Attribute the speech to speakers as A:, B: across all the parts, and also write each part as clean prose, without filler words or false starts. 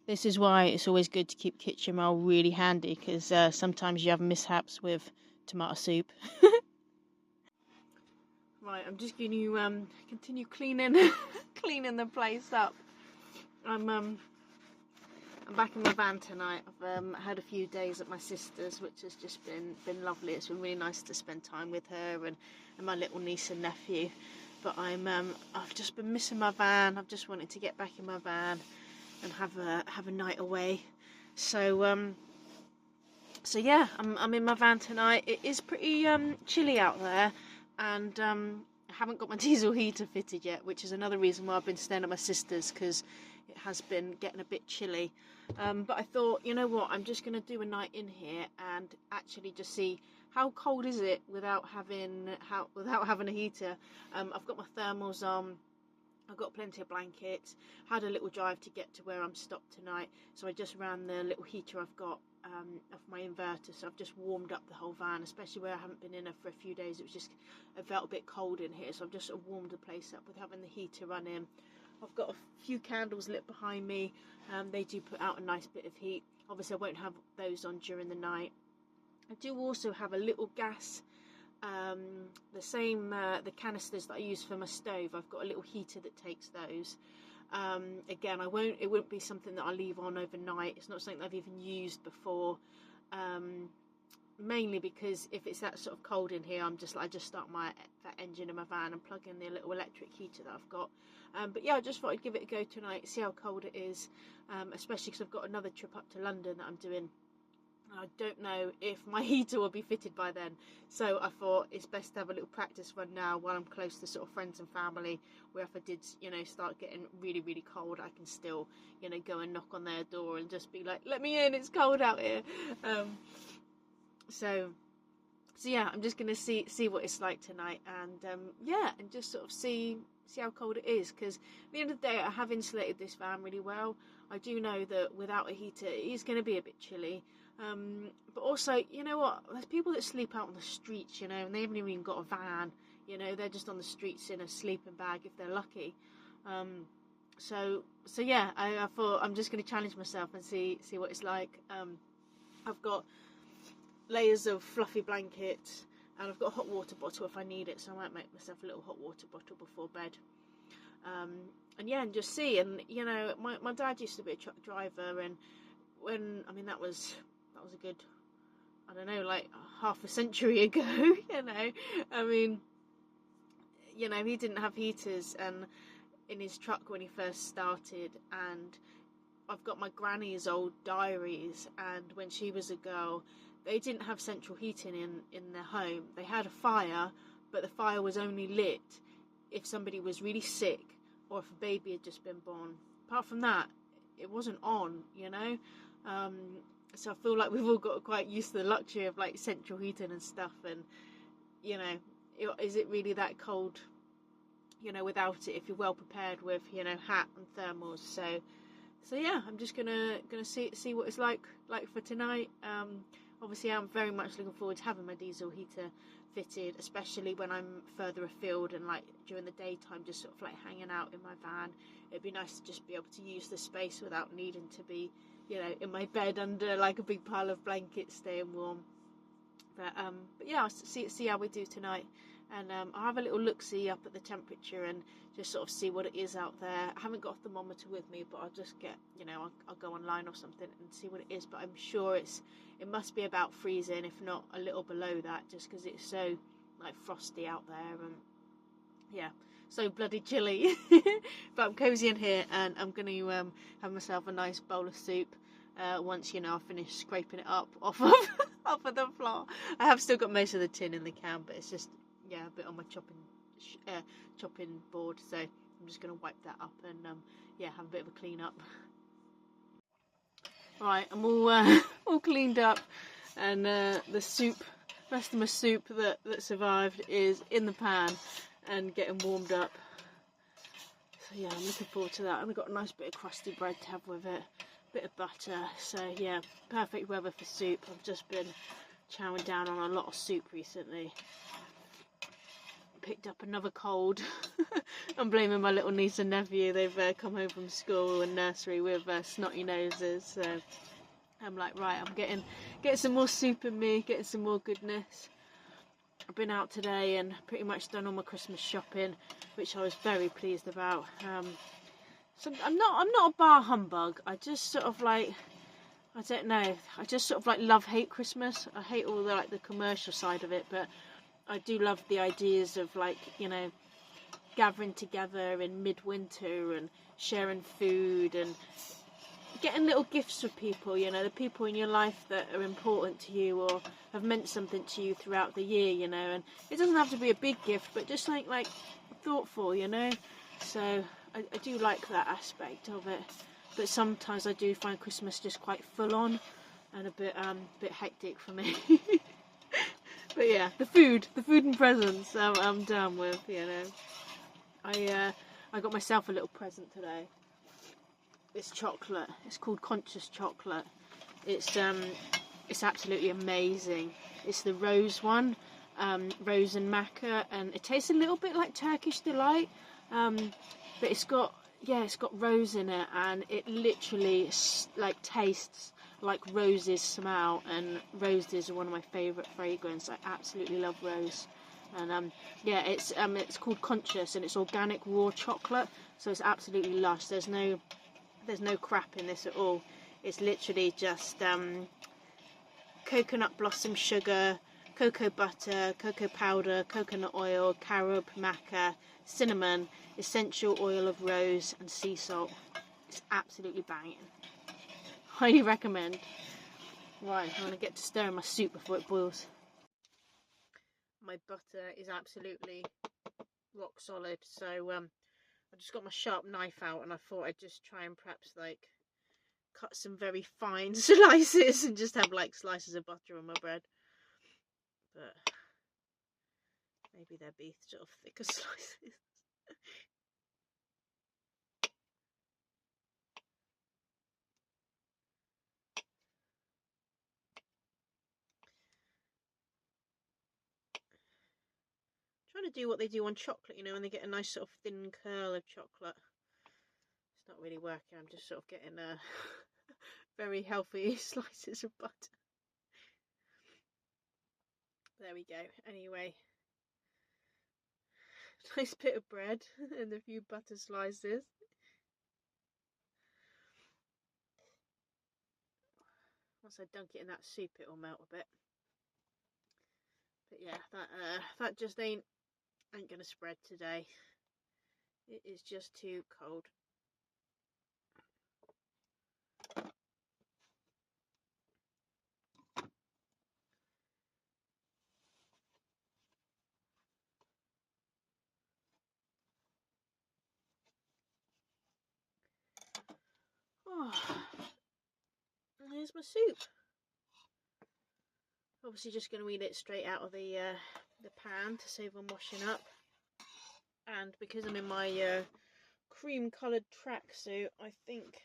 A: This is why it's always good to keep kitchen roll really handy, because sometimes you have mishaps with tomato soup. Right, I'm just going to continue cleaning cleaning the place up. I'm back in my van tonight. I've had a few days at my sister's, which has just been lovely. It's been really nice to spend time with her and my little niece and nephew. But I've just been missing my van. I've just wanted to get back in my van and have a night away. So yeah, I'm in my van tonight. It is pretty chilly out there, and I haven't got my diesel heater fitted yet, which is another reason why I've been staying at my sister's, because it has been getting a bit chilly. But I thought, you know what, I'm just going to do a night in here and actually just see how cold is it without having a heater. I've got my thermals on. I've got plenty of blankets. Had a little drive to get to where I'm stopped tonight, so I just ran the little heater I've got off my inverter. So I've just warmed up the whole van, especially where I haven't been in it for a few days. It felt a bit cold in here, so I've just sort of warmed the place up with having the heater running. I've got a few candles lit behind me. They do put out a nice bit of heat. Obviously I won't have those on during the night. I do also have a little gas, the canisters that I use for my stove. I've got a little heater that takes those. Again, it won't be something that I leave on overnight. It's not something I've even used before. Mainly because if it's that sort of cold in here, I just start that engine in my van and plug in the little electric heater that I've got. But yeah, I just thought I'd give it a go tonight, see how cold it is, especially because I've got another trip up to London that I'm doing. I don't know if my heater will be fitted by then, so I thought it's best to have a little practice run now while I'm close to sort of friends and family, where if I did, start getting really, really cold, I can still, go and knock on their door and just be like, let me in, it's cold out here. So yeah, I'm just gonna see what it's like tonight, and and just sort of see how cold it is, because at the end of the day, I have insulated this van really well. I do know that without a heater, it is going to be a bit chilly. But also, you know what? There's people that sleep out on the streets, and they haven't even got a van. They're just on the streets in a sleeping bag if they're lucky. So yeah, I thought I'm just going to challenge myself and see what it's like. I've got layers of fluffy blankets, and I've got a hot water bottle if I need it, so I might make myself a little hot water bottle before bed. And just see. And my dad used to be a truck driver, and that was a good, I don't know, like half a century ago. He didn't have heaters and in his truck when he first started, and I've got my granny's old diaries, and when she was a girl, they didn't have central heating in their home. They had a fire, but the fire was only lit if somebody was really sick or if a baby had just been born. Apart from that, it wasn't on, So I feel like we've all got quite used to the luxury of like central heating and stuff, and is it really that cold, without it, if you're well prepared with, hat and thermals. So yeah, I'm just gonna see what it's like for tonight. Obviously I'm very much looking forward to having my diesel heater fitted, especially when I'm further afield and like during the daytime, just sort of like hanging out in my van. It'd be nice to just be able to use the space without needing to be, in my bed under like a big pile of blankets staying warm. But yeah, I'll see how we do tonight, and I'll have a little look-see up at the temperature and just sort of see what it is out there. I haven't got a thermometer with me, but I'll just get, I'll go online or something and see what it is. But I'm sure it must be about freezing, if not a little below that, just because it's so like frosty out there, and yeah, so bloody chilly. But I'm cozy in here, and I'm going to have myself a nice bowl of soup once I finish scraping it up off of the floor. I have still got most of the tin in the can, but it's just a bit on my chopping board, so I'm just going to wipe that up and have a bit of a clean up. Right, I'm all cleaned up, and the rest of my soup that survived is in the pan and getting warmed up. So yeah, I'm looking forward to that. And I've got a nice bit of crusty bread to have with it, a bit of butter. So yeah, perfect weather for soup. I've just been chowing down on a lot of soup recently. picked up another cold. I'm blaming my little niece and nephew. They've come home from school and nursery with snotty noses. So I'm like, right, I'm getting some more soup in me, getting some more goodness. I've been out today and pretty much done all my Christmas shopping, which I was very pleased about. So I'm not a bar humbug. I just sort of like, I don't know. I just sort of like hate Christmas. I hate all the commercial side of it, but I do love the ideas of gathering together in midwinter and sharing food and getting little gifts for people, the people in your life that are important to you or have meant something to you throughout the year, and it doesn't have to be a big gift, but just like thoughtful, so I do like that aspect of it, but sometimes I do find Christmas just quite full on and a bit hectic for me. But yeah, the food and presents I'm down with, I got myself a little present today. It's chocolate. It's called Conscious chocolate. It's absolutely amazing. It's the rose one, rose and maca, and it tastes a little bit like Turkish delight, but it's got rose in it, and it literally tastes like roses smell, and roses are one of my favourite fragrances. I absolutely love rose. And it's called Conscious, and it's organic raw chocolate, so it's absolutely lush. There's no crap in this at all. It's literally just coconut blossom sugar, cocoa butter, cocoa powder, coconut oil, carob, maca, cinnamon, essential oil of rose, and sea salt. It's absolutely banging. Highly recommend. Right, I'm going to get to stirring my soup before it boils. My butter is absolutely rock solid, so I just got my sharp knife out, and I thought I'd just try and perhaps cut some very fine slices and just have slices of butter on my bread. But maybe there'd be sort of thicker slices. Trying to do what they do on chocolate, when they get a nice sort of thin curl of chocolate. It's not really working. I'm just sort of getting very healthy slices of butter. There we go. Anyway, nice bit of bread and a few butter slices. Once I dunk it in that soup, it'll melt a bit. But yeah, that just ain't gonna spread today. It is just too cold. Oh, here's my soup. Obviously just going to eat it straight out of the pan to save on washing up. And because I'm in my cream coloured tracksuit, I think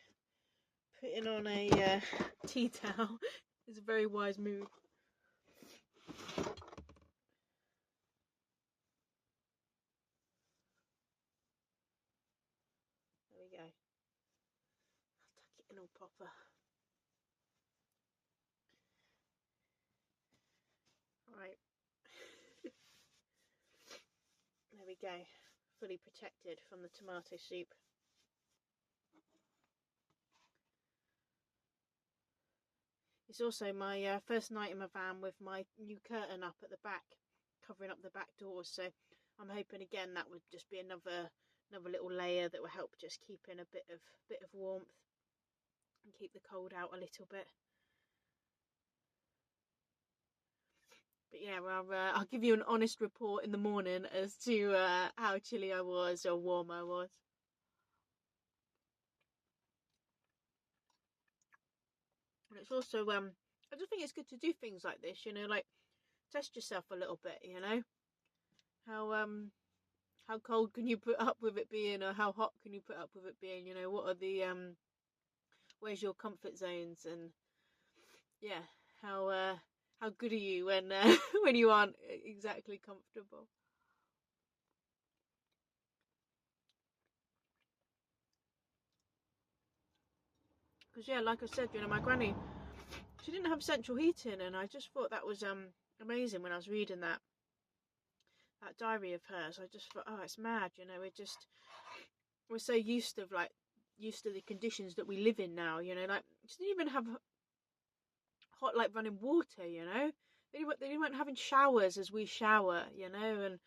A: putting on a tea towel is a very wise move. There we go. I'll tuck it in all proper. Right. There we go. Fully protected from the tomato soup. It's also my first night in my van with my new curtain up at the back, covering up the back doors. So I'm hoping again that would just be another little layer that will help just keep in a bit of warmth and keep the cold out a little bit. But yeah, well, I'll give you an honest report in the morning as to how chilly I was or warm I was. And it's also, I just think it's good to do things like this, test yourself a little bit, How cold can you put up with it being, or how hot can you put up with it being, what are the, where's your comfort zones, and yeah, how good are you when when you aren't exactly comfortable. Because yeah, like I said, you know, my granny, she didn't have central heating, and I just thought that was amazing when I was reading that diary of hers. I just thought, oh, it's mad, you know. We're so used to the conditions that we live in now, you know. Like, she didn't even have hot, like, running water, you know. They weren't having showers as we shower, you know, and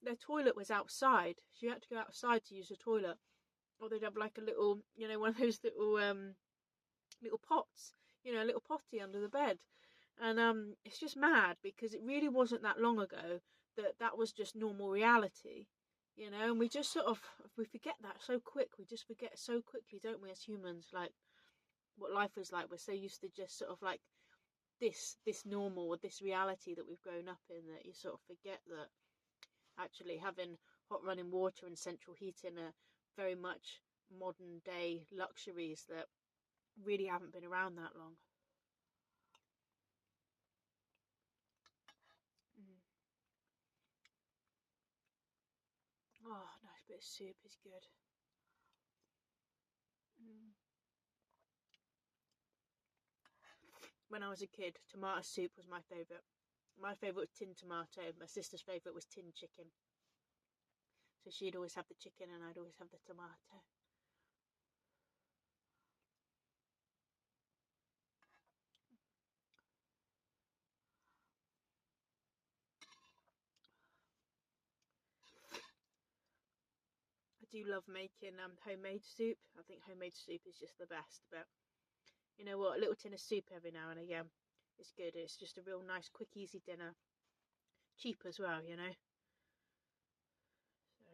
A: their toilet was outside. So you had to go outside to use the toilet, or they'd have like a little, you know, one of those little pots, you know, a little potty under the bed. And it's just mad, because it really wasn't that long ago that was just normal reality, you know. And we just sort of, we forget that so quick. We just forget so quickly, don't we, as humans, like what life was like. We're so used to just sort of like this normal, or this reality that we've grown up in, that you sort of forget that actually having hot running water and central heating are very much modern day luxuries that really haven't been around that long. Oh, nice bit of soup is good. When I was a kid, tomato soup was my favourite. My favourite was tin tomato. My sister's favourite was tin chicken. So she'd always have the chicken and I'd always have the tomato. I do love making homemade soup. I think homemade soup is just the best. But you know what? A little tin of soup every now and again is good. It's just a real nice, quick, easy dinner. Cheap as well, you know. So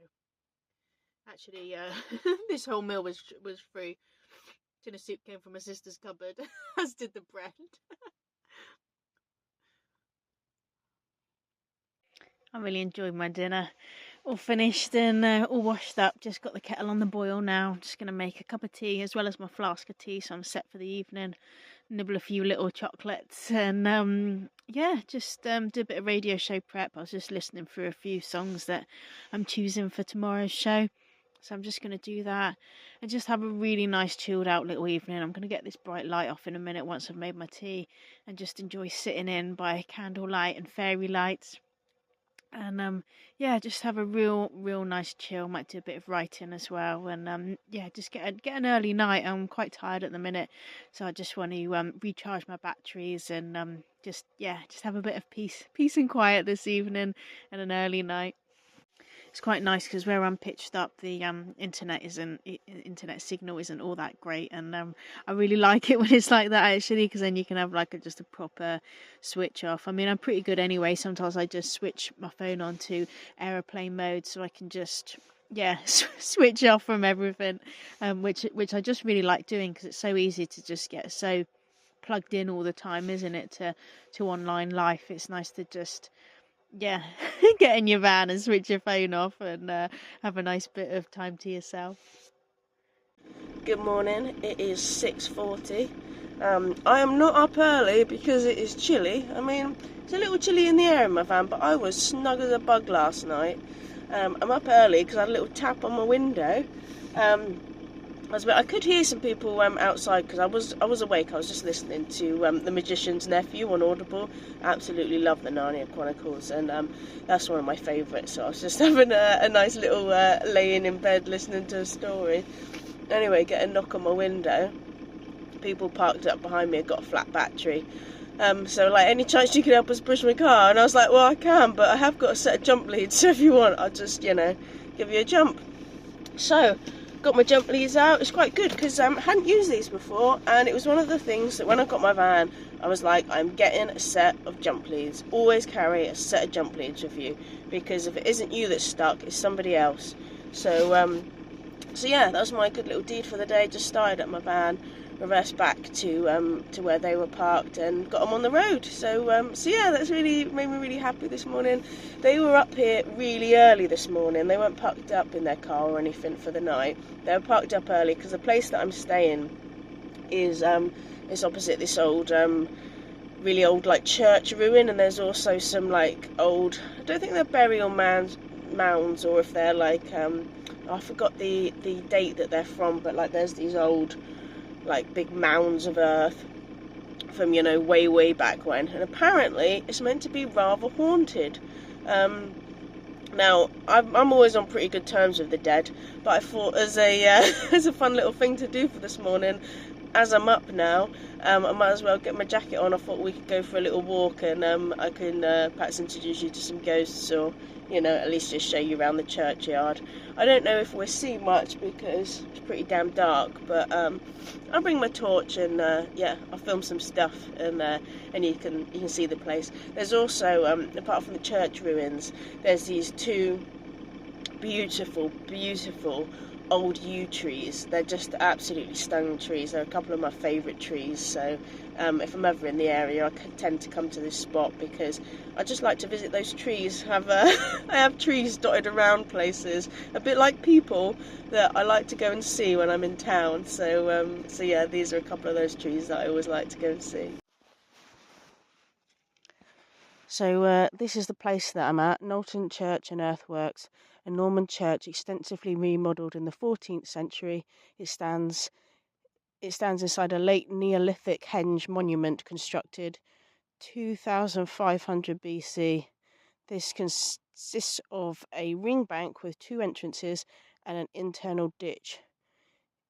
A: actually, this whole meal was free. Tin of soup came from my sister's cupboard, as did the bread. I really enjoyed my dinner. All finished and all washed up. Just got the kettle on the boil now. I'm just going to make a cup of tea as well as my flask of tea, so I'm set for the evening. Nibble a few little chocolates and yeah, just do a bit of radio show prep. I was just listening through a few songs that I'm choosing for tomorrow's show. So I'm just going to do that and just have a really nice chilled out little evening. I'm going to get this bright light off in a minute once I've made my tea, and just enjoy sitting in by candlelight and fairy lights. And yeah, just have a real nice chill. Might do a bit of writing as well, and yeah, just get an early night. I'm quite tired at the minute, so I just want to recharge my batteries and just have a bit of peace and quiet this evening and an early night. It's quite nice because where I'm pitched up, the internet signal isn't all that great, and I really like it when it's like that actually, because then you can have like just a proper switch off. I mean, I'm pretty good anyway. Sometimes I just switch my phone on to aeroplane mode so I can just switch off from everything, which I just really like doing, because it's so easy to just get so plugged in all the time, isn't it, to online life. It's nice to just get in your van and switch your phone off and have a nice bit of time to yourself.
B: Good morning, it is 6:40. I am not up early because it is chilly. I mean, it's a little chilly in the air in my van, but I was snug as a bug last night. I'm up early because I had a little tap on my window. I could hear some people outside because I was awake. I was just listening to The Magician's Nephew on Audible. Absolutely love the Narnia Chronicles, and that's one of my favourites. So I was just having a nice little laying in bed listening to a story. Anyway, get a knock on my window. People parked up behind me had got a flat battery. So like, any chance you could help us push my car? And I was like, well, I can, but I have got a set of jump leads, so if you want, I'll just, give you a jump. So got my jump leads out. It's quite good because I hadn't used these before, and it was one of the things that when I got my van, I was like, I'm getting a set of jump leads. Always carry a set of jump leads with you, because if it isn't you that's stuck, it's somebody else. So yeah, that was my good little deed for the day. Just started at my van, reversed back to where they were parked, and got them on the road. So yeah, that's really made me really happy this morning. They were up here really early this morning. They weren't parked up in their car or anything for the night. They were parked up early because the place that I'm staying is opposite this old really old like church ruin, and there's also some like old, I don't think they're burial mounds, or if they're like I forgot the date that they're from, but like there's these old like big mounds of earth from, you know, way back when, and apparently it's meant to be rather haunted. Now, I'm always on pretty good terms with the dead, but I thought as a as a fun little thing to do for this morning, as I'm up now, I might as well get my jacket on. I thought we could go for a little walk, and I can perhaps introduce you to some ghosts, or, you know, at least just show you around the churchyard. I don't know if we'll see much because it's pretty damn dark, but I'll bring my torch, and yeah, I'll film some stuff, and you can see the place. There's also, apart from the church ruins, there's these two beautiful old yew trees. They're just absolutely stunning trees. They're a couple of my favourite trees, so if I'm ever in the area, I tend to come to this spot because I just like to visit those trees. I have trees dotted around places, a bit like people, that I like to go and see when I'm in town. So yeah, these are a couple of those trees that I always like to go and see. So this is the place that I'm at, Knowlton Church and Earthworks, a Norman church extensively remodelled in the 14th century. It stands inside a late Neolithic henge monument constructed 2500 BC. This consists of a ring bank with two entrances and an internal ditch.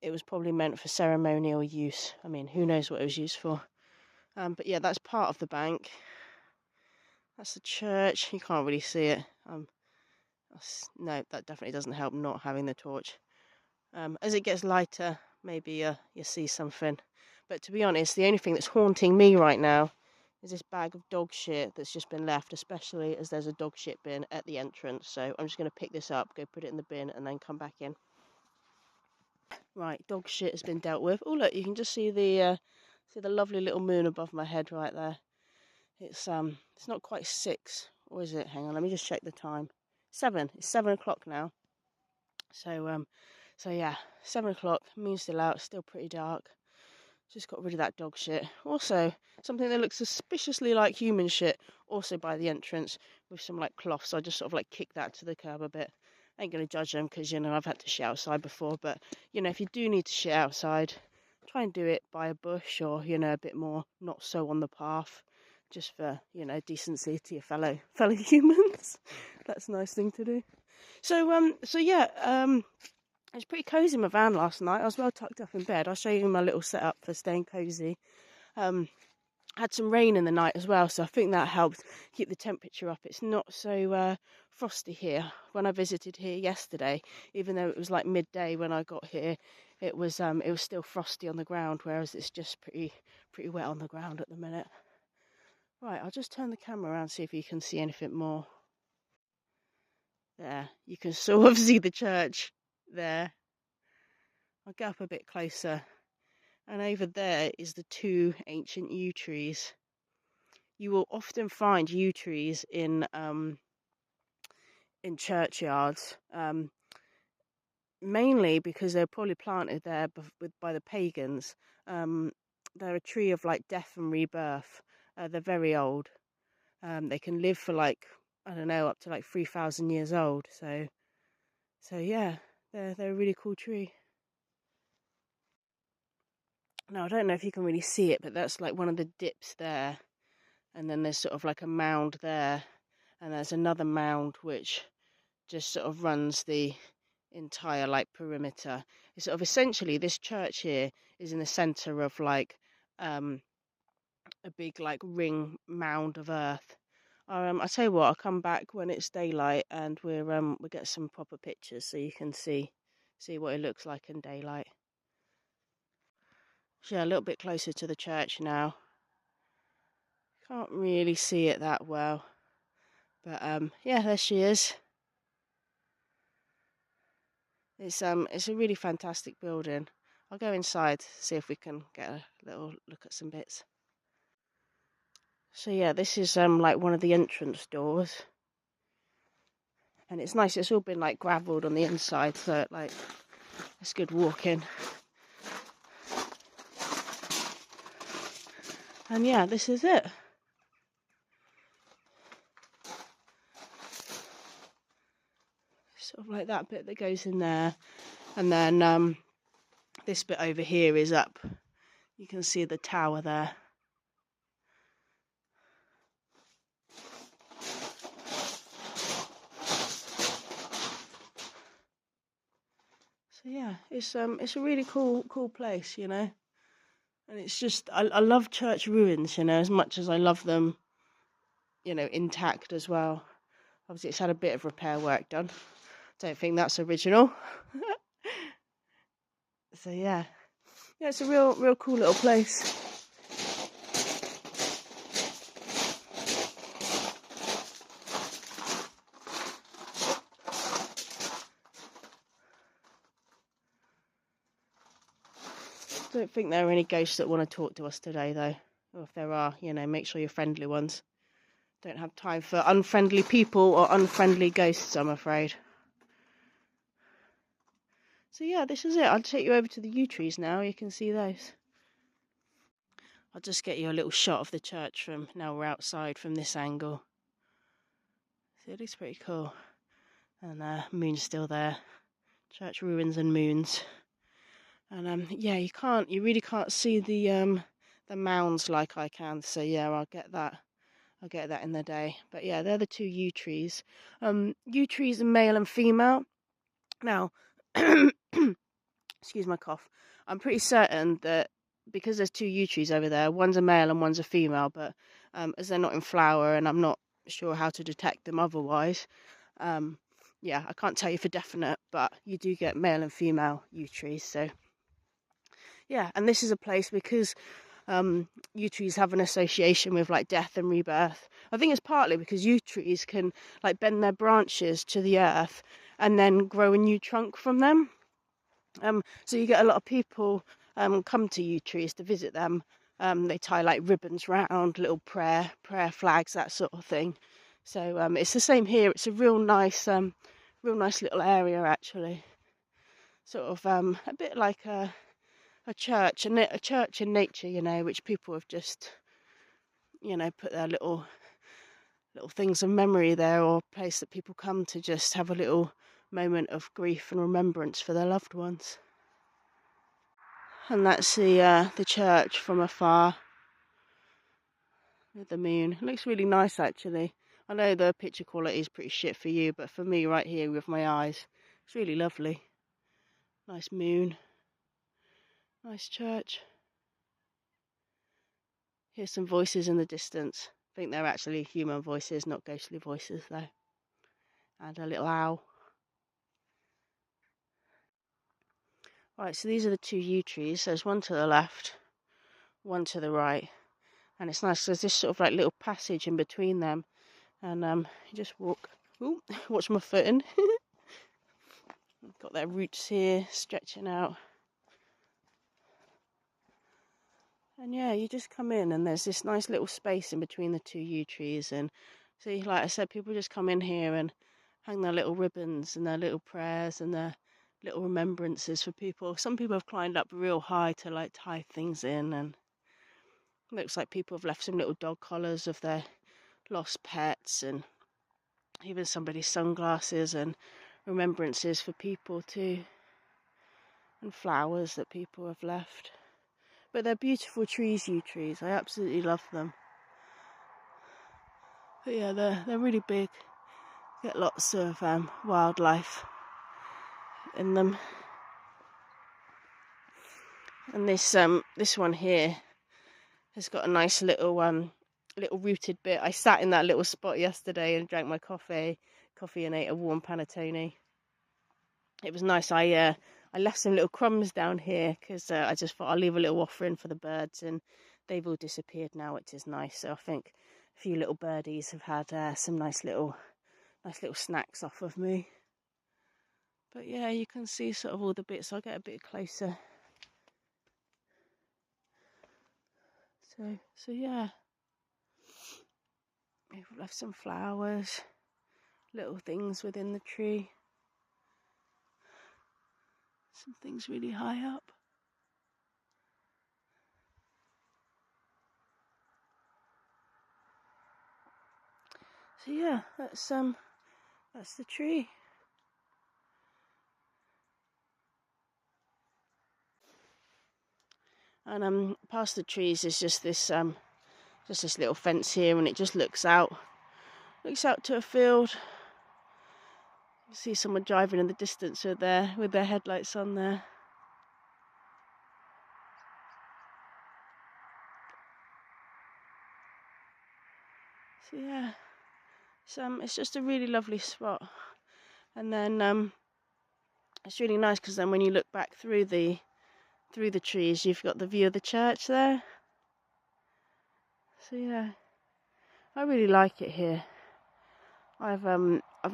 B: It was probably meant for ceremonial use. I mean, who knows what it was used for. But yeah, that's part of the bank. That's the church. You can't really see it. No, that definitely doesn't help not having the torch. As it gets lighter, maybe you see something. But to be honest, the only thing that's haunting me right now is this bag of dog shit that's just been left, especially as there's a dog shit bin at the entrance. So I'm just going to pick this up, go put it in the bin, and then come back in. Right, dog shit has been dealt with. Oh look, you can just see the lovely little moon above my head right there. It's not quite 6, or is it? Hang on, let me just check the time. 7. It's 7 o'clock now. So yeah, 7 o'clock. Moon's still out. Still pretty dark. Just got rid of that dog shit. Also, something that looks suspiciously like human shit, also by the entrance, with some like cloth. So I just sort of like kicked that to the curb a bit. I ain't gonna judge them because, you know, I've had to shit outside before. But, you know, if you do need to shit outside, try and do it by a bush, or, you know, a bit more not so on the path, just for, you know, decency to your fellow humans. That's a nice thing to do. So yeah, it was pretty cosy in my van last night. I was well tucked up in bed. I'll show you my little setup for staying cosy. Had some rain in the night as well, so I think that helped keep the temperature up. It's not so frosty here. When I visited here yesterday, even though it was like midday when I got here, it was still frosty on the ground, whereas it's just pretty wet on the ground at the minute. Right, I'll just turn the camera around, see if you can see anything more. There, you can sort of see the church there. I'll get up a bit closer, and over there is the two ancient yew trees. You will often find yew trees in churchyards, mainly because they're probably planted there by the pagans. They're a tree of like death and rebirth. They're very old. They can live for like, I don't know, up to like 3,000 years old. So yeah, they're a really cool tree. Now, I don't know if you can really see it, but that's like one of the dips there. And then there's sort of like a mound there. And there's another mound which just sort of runs the entire like perimeter. It's sort of essentially, this church here is in the centre of like a big like ring mound of earth. I tell you what, I'll come back when it's daylight and we'll get some proper pictures so you can see what it looks like in daylight. So yeah, a little bit closer to the church now. Can't really see it that well, but yeah, there she is. It's a really fantastic building. I'll go inside, see if we can get a little look at some bits. So yeah, this is like one of the entrance doors, and it's nice. It's all been like gravelled on the inside, so like it's good walking. And yeah, this is it. Sort of like that bit that goes in there, and then this bit over here is up You can see the tower there. So yeah, it's a really cool place, you know. And it's just I love church ruins, you know, as much as I love them, you know, intact as well. Obviously, it's had a bit of repair work done. Don't think that's original. So yeah, it's a real cool little place. Don't think there are any ghosts that want to talk to us today, though. Or if there are, you know, make sure you're friendly ones. Don't have time for unfriendly people or unfriendly ghosts, I'm afraid. So yeah, this is it. I'll take you over to the yew trees now. You can see those. I'll just get you a little shot of the church from now we're outside from this angle. So it looks pretty cool. And moon's still there. Church ruins and moons. And yeah, you really can't see the mounds like I can. So yeah, I'll get that in the day. But yeah, they're the two yew trees. Yew trees are male and female. Now, excuse my cough. I'm pretty certain that because there's two yew trees over there, one's a male and one's a female, but as they're not in flower and I'm not sure how to detect them otherwise, yeah, I can't tell you for definite, but you do get male and female yew trees. So yeah, and this is a place because yew trees have an association with like death and rebirth. I think it's partly because yew trees can like bend their branches to the earth and then grow a new trunk from them. So you get a lot of people come to yew trees to visit them. They tie like ribbons round, little prayer flags, that sort of thing. So it's the same here. It's a real nice little area actually. Sort of a bit like a church in nature, you know, which people have just, you know, put their little things of memory there, or a place that people come to just have a little moment of grief and remembrance for their loved ones. And that's the church from afar with the moon. It looks really nice actually. I know the picture quality is pretty shit for you, but for me right here with my eyes, it's really lovely. Nice moon. Nice church. Here's some voices in the distance. I think they're actually human voices, not ghostly voices though. And a little owl. Right, so these are the two yew trees. There's one to the left, one to the right. And it's nice, there's this sort of like little passage in between them. And you just walk. Ooh, watch my footing. Got their roots here, stretching out. And yeah, you just come in and there's this nice little space in between the two yew trees. And see, like I said, people just come in here and hang their little ribbons and their little prayers and their little remembrances for people. Some people have climbed up real high to like tie things in, and it looks like people have left some little dog collars of their lost pets, and even somebody's sunglasses and remembrances for people too, and flowers that people have left. But they're beautiful trees, yew trees. I absolutely love them. But yeah, they're really big. Get lots of wildlife in them. And this one here has got a nice little rooted bit. I sat in that little spot yesterday and drank my coffee and ate a warm panettone. It was nice. I left some little crumbs down here because I just thought I'll leave a little offering for the birds, and they've all disappeared now, which is nice. So I think a few little birdies have had some nice little snacks off of me. But yeah, you can see sort of all the bits. I'll get a bit closer. So yeah, we've left some flowers, little things within the tree. Some things really high up. So yeah, that's the tree. And past the trees is just this little fence here, and it just looks out to a field. You see someone driving in the distance with their headlights on there. So yeah, it's just a really lovely spot. And then it's really nice because then when you look back through the trees, you've got the view of the church there. So yeah, I really like it here. I've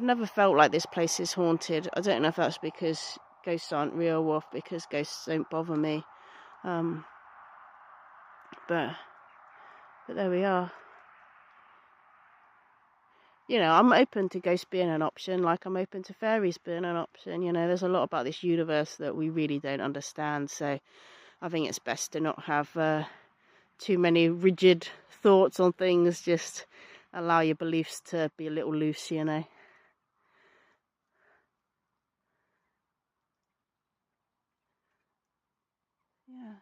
B: never felt like this place is haunted. I don't know if that's because ghosts aren't real or because ghosts don't bother me. But there we are. You know, I'm open to ghosts being an option, like I'm open to fairies being an option. You know, there's a lot about this universe that we really don't understand, so I think it's best to not have too many rigid thoughts on things. Just allow your beliefs to be a little loose, you know. Yeah.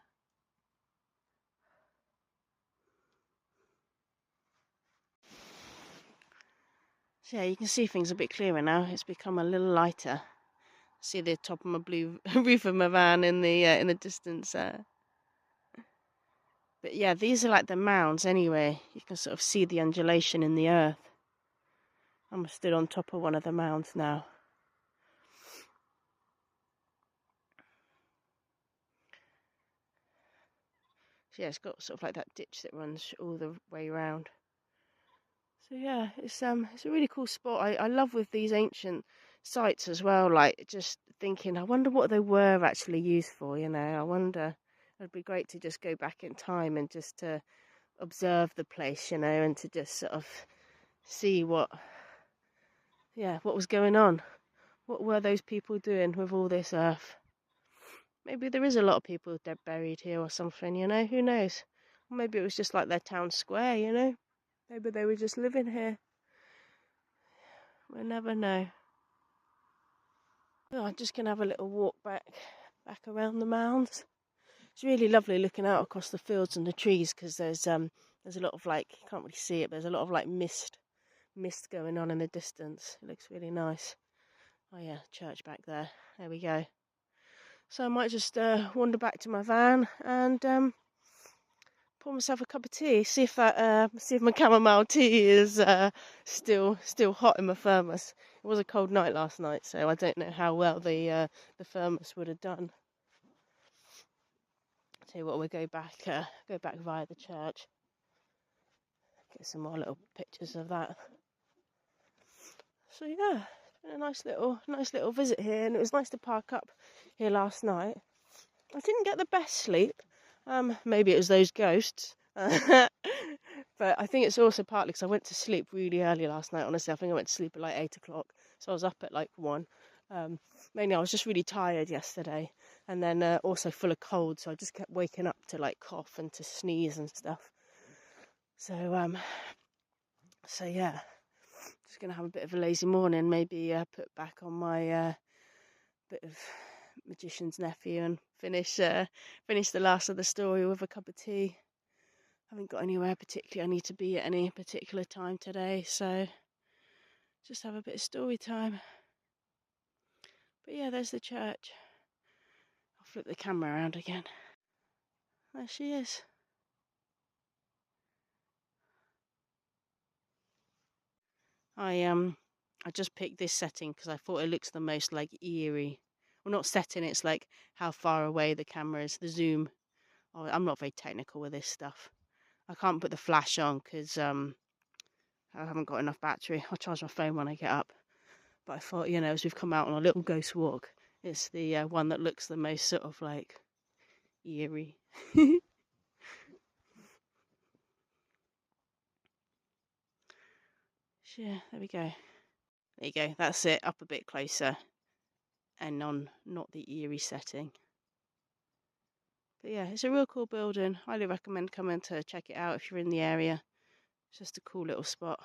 B: So yeah, you can see things a bit clearer now. It's become a little lighter. See the top of my blue roof of my van in the distance. But yeah, these are like the mounds anyway. You can sort of see the undulation in the earth. I'm stood on top of one of the mounds now. So yeah, it's got sort of like that ditch that runs all the way around. So yeah, it's a really cool spot. I love with these ancient sites as well, like just thinking, I wonder what they were actually used for, you know. I wonder, it'd be great to just go back in time and just to observe the place, you know, and to just sort of see what was going on. What were those people doing with all this earth? Maybe there is a lot of people dead buried here or something, you know, who knows? Or maybe it was just like their town square, you know. Maybe they were just living here. We'll never know. Oh, I'm just going to have a little walk back around the mounds. It's really lovely looking out across the fields and the trees because there's a lot of like, you can't really see it, but there's a lot of like mist going on in the distance. It looks really nice. Oh yeah, church back there. There we go. So I might just wander back to my van and pour myself a cup of tea. See if my chamomile tea is still hot in my thermos. It was a cold night last night, so I don't know how well the thermos would have done. Tell you what, we'll go back via the church. Get some more little pictures of that. So yeah, it's been a nice little visit here, and it was nice to park up here last night. I didn't get the best sleep. Maybe it was those ghosts. But I think it's also partly because I went to sleep really early last night. Honestly, I think I went to sleep at like 8 o'clock. So I was up at like 1. Mainly I was just really tired yesterday. And then also full of cold. So I just kept waking up to like cough and to sneeze and stuff. So yeah. Just going to have a bit of a lazy morning. Maybe put back on my bit of Magician's Nephew and finish the last of the story with a cup of tea. Haven't got anywhere particularly I need to be at any particular time today, so just have a bit of story time. But yeah, there's the church. I'll flip the camera around again. There she is. I just picked this setting because I thought it looks the most like eerie. Well, not setting, it's like how far away the camera is, the zoom. Oh, I'm not very technical with this stuff. I can't put the flash on because I haven't got enough battery. I'll charge my phone when I get up. But I thought, you know, as we've come out on a little ghost walk, it's the one that looks the most sort of like eerie. Yeah, there we go. There you go. That's it. Up a bit closer. And on not the eerie setting. But yeah, it's a real cool building. Highly recommend coming to check it out if you're in the area. It's just a cool little spot.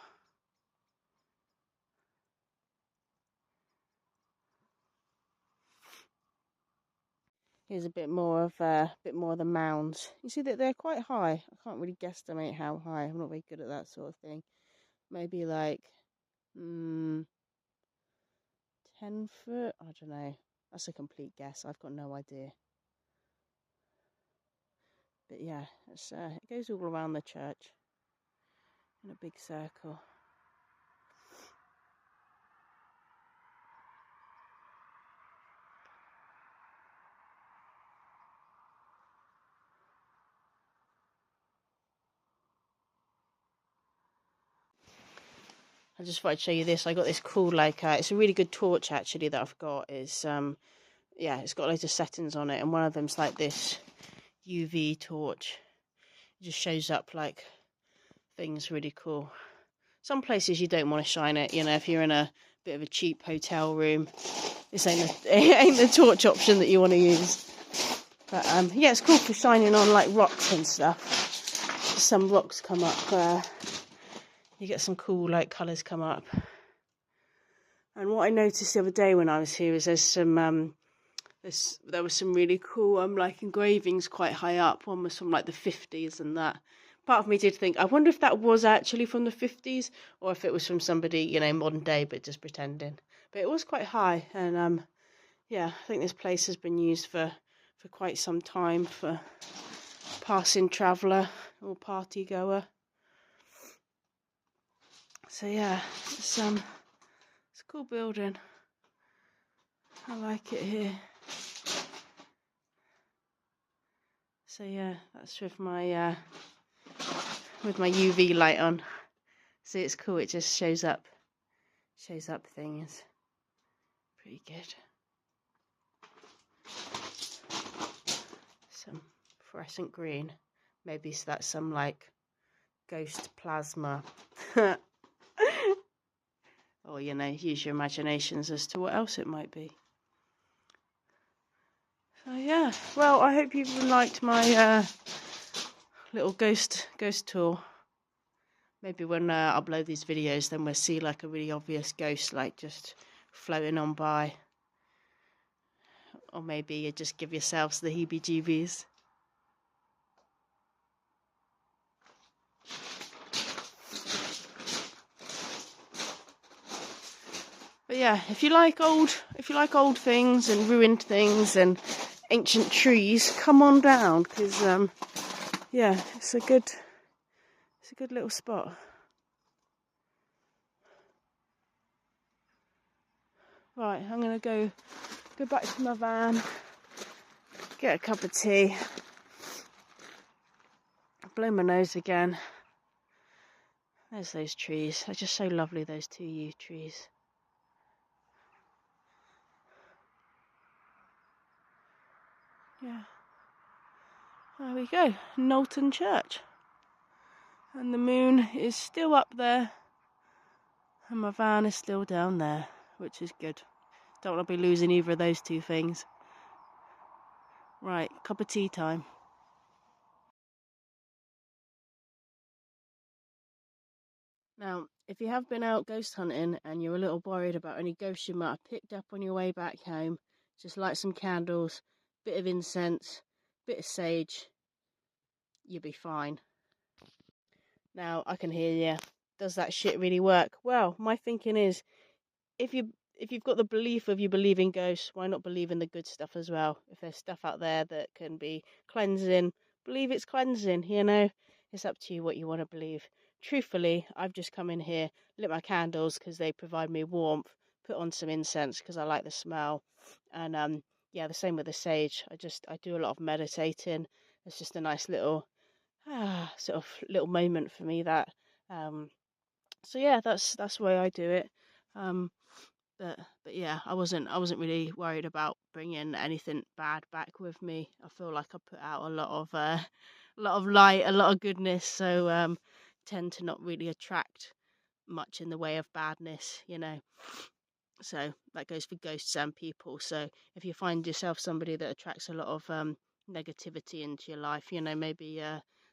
A: Here's a bit more of the mounds. You see that they're quite high. I can't really guesstimate how high. I'm not very good at that sort of thing. Maybe like 10 foot. I don't know. That's a complete guess. I've got no idea. But yeah, it goes all around the church in a big circle. I just thought I'd show you this. I got this cool, it's a really good torch actually that I've got. It's it's got loads of settings on it, and one of them's like this UV torch. It just shows up like things really cool. Some places you don't want to shine it, if you're in a bit of a cheap hotel room, this ain't the torch option that you want to use. But it's cool for shining on like rocks and stuff. Some rocks come up. You get some cool colours come up. And what I noticed the other day when I was here is there's some there was some really cool engravings quite high up. One was from the 50s and that. Part of me did think, I wonder if that was actually from the 50s or if it was from somebody, modern day, but just pretending. But it was quite high, and I think this place has been used for quite some time for passing traveller or party goer. So yeah, it's a cool building. I like it here. So yeah, that's with my UV light on. See, it's cool. It just shows up things. Pretty good. Some fluorescent green. Maybe that's some ghost plasma. Or use your imaginations as to what else it might be. So yeah, well, I hope you've liked my little ghost tour. Maybe when I upload these videos, then we'll see a really obvious ghost just floating on by. Or maybe you just give yourselves the heebie-jeebies. But yeah, if you like old things and ruined things and ancient trees, come on down, because it's a good little spot. Right, I'm gonna go back to my van, get a cup of tea, blow my nose again. There's those trees. They're just so lovely, those 2 yew trees. Yeah. There we go, Knowlton Church. And the moon is still up there, and my van is still down there, which is good. Don't want to be losing either of those two things. Right, cup of tea time. Now, if you have been out ghost hunting and you're a little worried about any ghosts you might have picked up on your way back home, just light some candles, bit of incense, bit of sage, you'll be fine. Now, I can hear you. Does that shit really work? Well, my thinking is, if you've got the belief of you believe in ghosts, why not believe in the good stuff as well? If there's stuff out there that can be cleansing, believe it's cleansing, It's up to you what you want to believe. Truthfully, I've just come in here, lit my candles because they provide me warmth, put on some incense because I like the smell, and the same with the sage. I do a lot of meditating. It's just a nice little sort of little moment for me, that so yeah, that's the way I do it. But yeah, I wasn't really worried about bringing anything bad back with me. I feel like I put out a lot of light, a lot of goodness, so tend to not really attract much in the way of badness, So that goes for ghosts and people. So if you find yourself somebody that attracts a lot of negativity into your life, maybe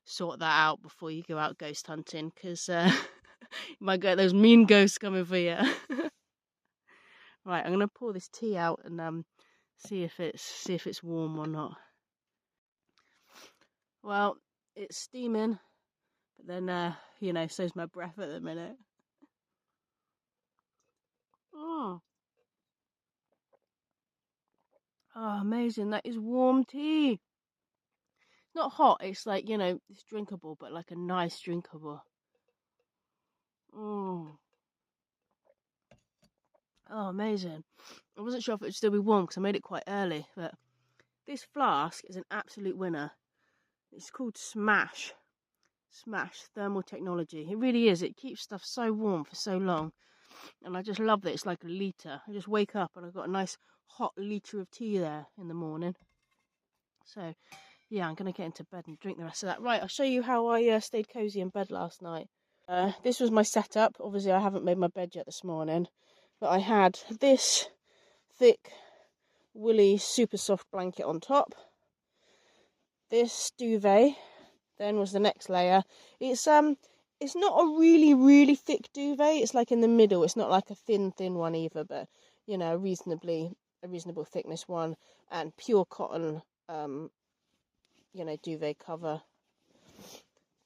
A: sort that out before you go out ghost hunting, because you might get those mean ghosts coming for you. Right, I'm going to pour this tea out and
B: see if it's warm or not. Well, it's steaming, but then so's my breath at the minute. Oh, amazing! That is warm tea. Not hot. It's like it's drinkable, but like a nice drinkable. Oh, amazing! I wasn't sure if it would still be warm because I made it quite early, but this flask is an absolute winner. It's called Smash Thermal Technology. It really is. It keeps stuff so warm for so long. And I just love that it's like a litre. I just wake up and I've got a nice hot litre of tea there in the morning. So, yeah, I'm going to get into bed and drink the rest of that. Right, I'll show you how I stayed cosy in bed last night. This was my setup. Obviously, I haven't made my bed yet this morning. But I had this thick, woolly, super soft blanket on top. This duvet then was the next layer. It's not a really, really thick duvet. It's like in the middle. It's not like a thin one either, but a reasonable thickness one, and pure cotton duvet cover.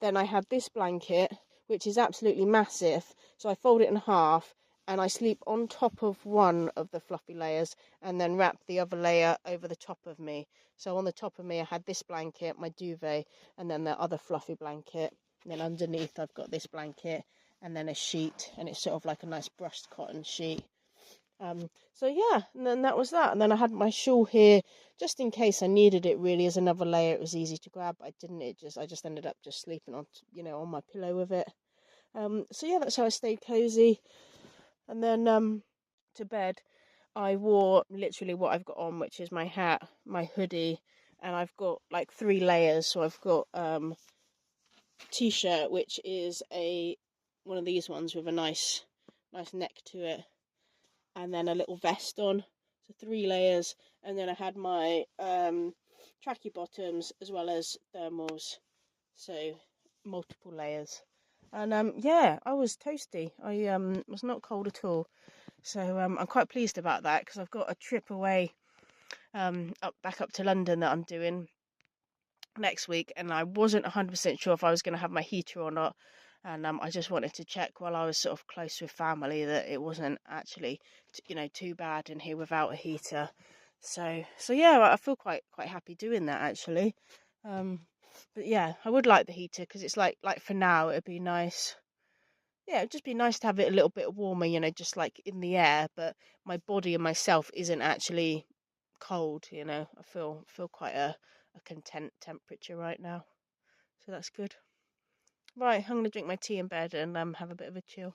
B: Then I had this blanket, which is absolutely massive. So I fold it in half and I sleep on top of one of the fluffy layers and then wrap the other layer over the top of me. So on the top of me I had this blanket, my duvet, and then the other fluffy blanket. And then underneath I've got this blanket and then a sheet, and it's sort of like a nice brushed cotton sheet. So yeah, and then that was that. And then I had my shawl here just in case I needed it really as another layer. It was easy to grab. I didn't. I just ended up just sleeping on on my pillow with it. So yeah, that's how I stayed cozy. And then to bed, I wore literally what I've got on, which is my hat, my hoodie, and I've got like 3 layers. So I've got t-shirt, which is one of these ones with a nice neck to it, and then a little vest on. So 3 layers, and then I had my tracky bottoms as well as thermals, so multiple layers. And yeah, I was toasty. I was not cold at all. So I'm quite pleased about that because I've got a trip away back up to London that I'm doing next week, and I wasn't 100% sure if I was going to have my heater or not. And I just wanted to check while I was sort of close with family that it wasn't actually too bad in here without a heater. So yeah, I feel quite happy doing that actually. But yeah, I would like the heater because it's like for now it'd be nice. Yeah, it'd just be nice to have it a little bit warmer, just like in the air, but my body and myself isn't actually cold, I feel quite a content temperature right now. So that's good. Right, I'm going to drink my tea in bed and have a bit of a chill.